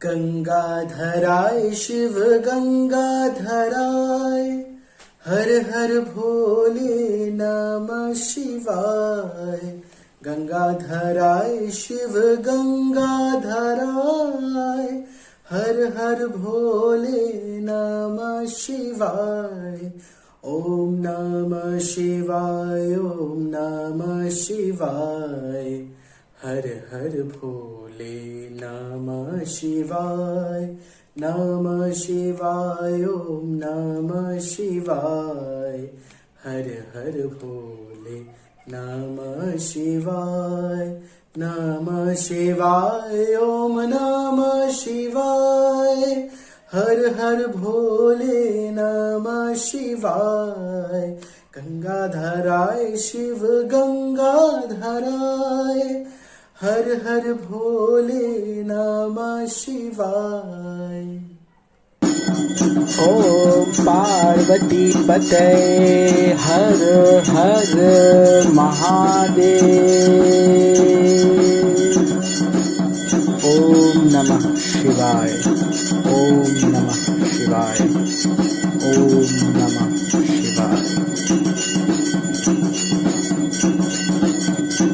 गंगाधराय शिव गंगाधराय हर हर भोले नमः शिवाय। गंगाधराय शिव गंगाधराय हर हर भोले नमः शिवाय। ओम नमः शिवाय ओम नमः शिवाय हर हर भोले नमः शिवाय। नमः शिवाय ओम नमः शिवाय हर हर भोले नमः शिवाय। नमः शिवाय ओम नमः शिवाय हर हर भोले नमः शिवाय। गंगाधराय शिव गंगाधराय हर हर भोले नमः शिवाय। ओम पार्वती पते हर हर महादेव। ओम नमः शिवाय ओम नमः शिवाय ओम नमः शिवाय।